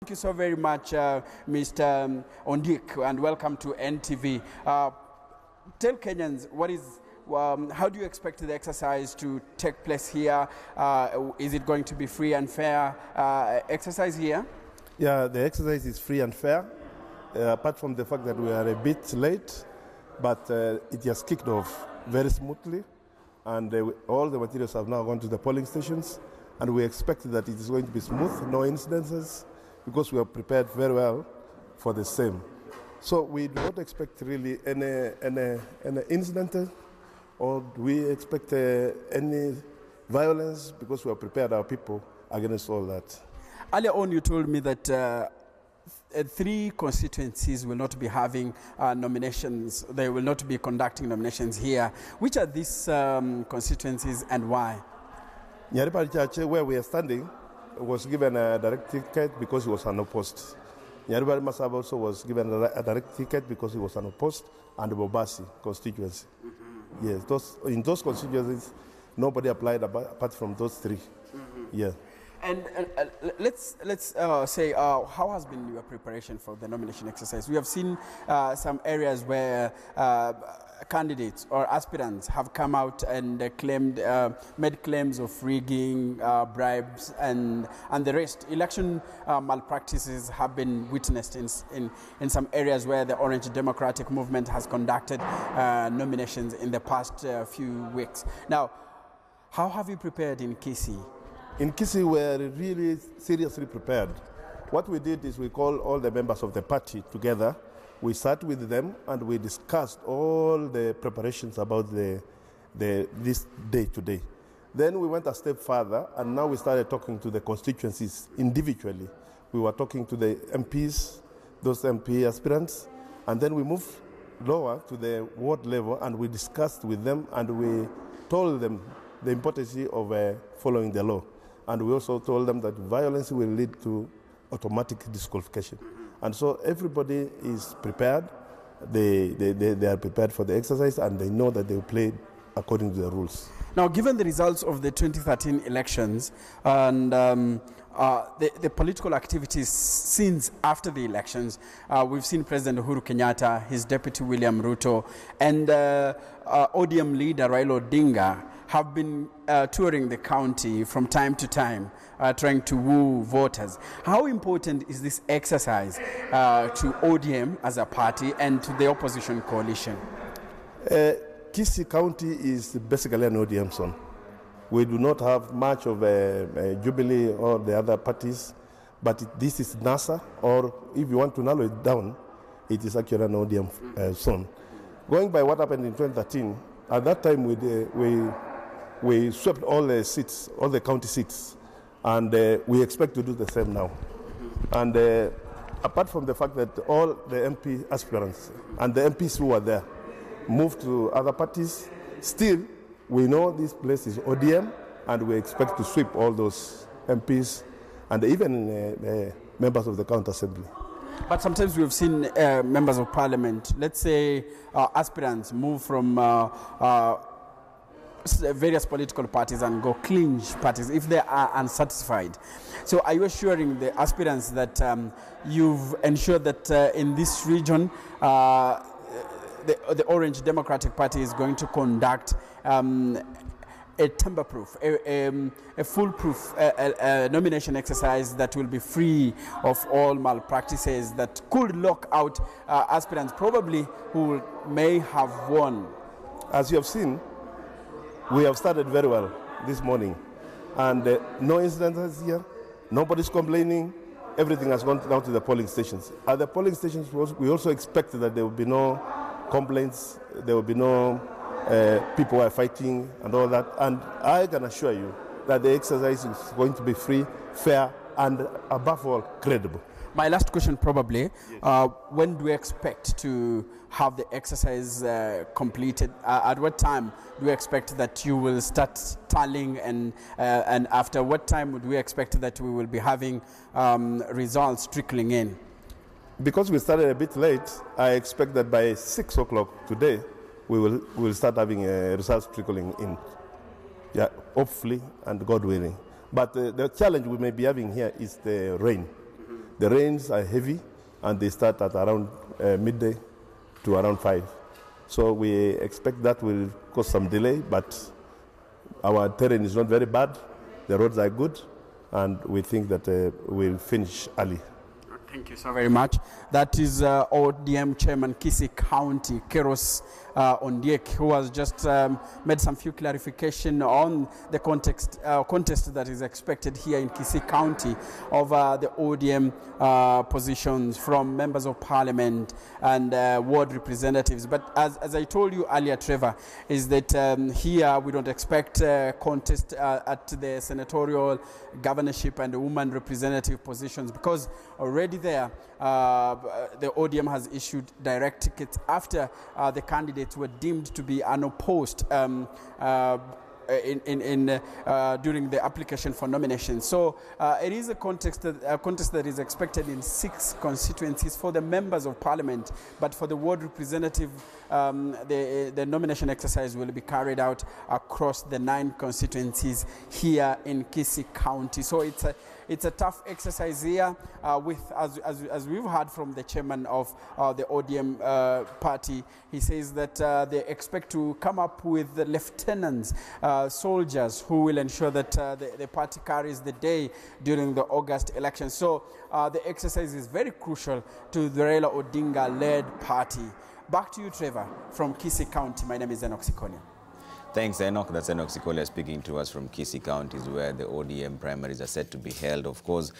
Thank you so very much, Mr. Ondik, and welcome to NTV. Tell Kenyans, how do you expect the exercise to take place here? Is it going to be free and fair exercise here? Yeah, the exercise is free and fair, apart from the fact that we are a bit late, but it has kicked off very smoothly, and all the materials have now gone to the polling stations, and we expect that it is going to be smooth, no incidences, because we are prepared very well for the same. So we do not expect really any incident, or do we expect any violence, because we have prepared our people against all that. Earlier on, you told me that 3 constituencies will not be having nominations. They will not be conducting nominations here. Which are these constituencies and why? Nyaribari Chache, where we are standing, was given a direct ticket because he was unopposed. Nyaribari Masaba also was given a direct ticket because he was unopposed, and the Bobasi constituency. Mm-hmm. Yes, in those constituencies, nobody applied apart from those 3. Mm-hmm. Yeah. And let's say, how has been your preparation for the nomination exercise? We have seen some areas where candidates or aspirants have come out and made claims of rigging, bribes, and the rest. Election malpractices have been witnessed in some areas where the Orange Democratic Movement has conducted nominations in the past few weeks. Now, how have you prepared in Kisii? In Kisii, we are really seriously prepared. What we did is we called all the members of the party together. We sat with them and we discussed all the preparations about this day today. Then we went a step further, and now we started talking to the constituencies individually. We were talking to the MPs, those MP aspirants, and then we moved lower to the ward level, and we discussed with them, and we told them the importance of following the law. And we also told them that violence will lead to automatic disqualification. And so everybody is prepared. They are prepared for the exercise, and they know that they will play according to the rules. Now, given the results of the 2013 elections and the political activities since after the elections, we've seen President Uhuru Kenyatta, his deputy William Ruto, and ODM leader Raila Odinga have been touring the county from time to time, trying to woo voters. How important is this exercise to ODM as a party and to the opposition coalition? Kisii County is basically an ODM zone. We do not have much of a Jubilee or the other parties, but this is NASA, or if you want to narrow it down, it is actually an ODM zone. Going by what happened in 2013, at that time we swept all the seats, all the county seats, and we expect to do the same now. And apart from the fact that all the MP aspirants and the MPs who were there moved to other parties, still we know this place is ODM, and we expect to sweep all those MPs and even members of the county assembly. But sometimes we've seen members of parliament, let's say aspirants, move from various political parties and go clinch parties if they are unsatisfied. So are you assuring the aspirants that you've ensured that in this region the Orange Democratic Party is going to conduct a tamper-proof, a foolproof nomination exercise that will be free of all malpractices that could lock out aspirants probably who may have won? As you have seen, we have started very well this morning, and no incidents here, nobody's complaining, everything has gone down to the polling stations. At the polling stations, we also expect that there will be no complaints, there will be no people are fighting and all that, and I can assure you that the exercise is going to be free, fair, and above all, credible. My last question probably, when do we expect to have the exercise completed? At what time do we expect that you will start tallying, and after what time would we expect that we will be having results trickling in? Because we started a bit late, I expect that by 6 o'clock today, we will start having results trickling in. Yeah, hopefully, and God willing. But the challenge we may be having here is the rain. The rains are heavy, and they start at around midday to around 5. So we expect that will cause some delay, but our terrain is not very bad. The roads are good, and we think that we'll finish early. Thank you so very much. That is ODM Chairman Kisii County, Keros Ondiek, who has just made some few clarification on the contest that is expected here in Kisii County of the ODM positions from members of parliament and ward representatives. But as I told you earlier, Trevor, is that here we don't expect contest at the senatorial, governorship and the woman representative positions, because already there the ODM has issued direct tickets after the candidates were deemed to be unopposed during the application for nomination. So it is a contest that is expected in 6 constituencies for the members of parliament, but for the ward representative, the nomination exercise will be carried out across the 9 constituencies here in Kisii County. So it's a tough exercise here, as we've heard from the chairman of the ODM party. He says that they expect to come up with the lieutenants, soldiers who will ensure that the party carries the day during the August election. So the exercise is very crucial to the Raila Odinga-led party. Back to you, Trevor, from Kisii County. My name is Enoch Sikonia. Thanks, Enoch. That's Enoch Sikolia speaking to us from Kisii County, where the ODM primaries are set to be held. Of course,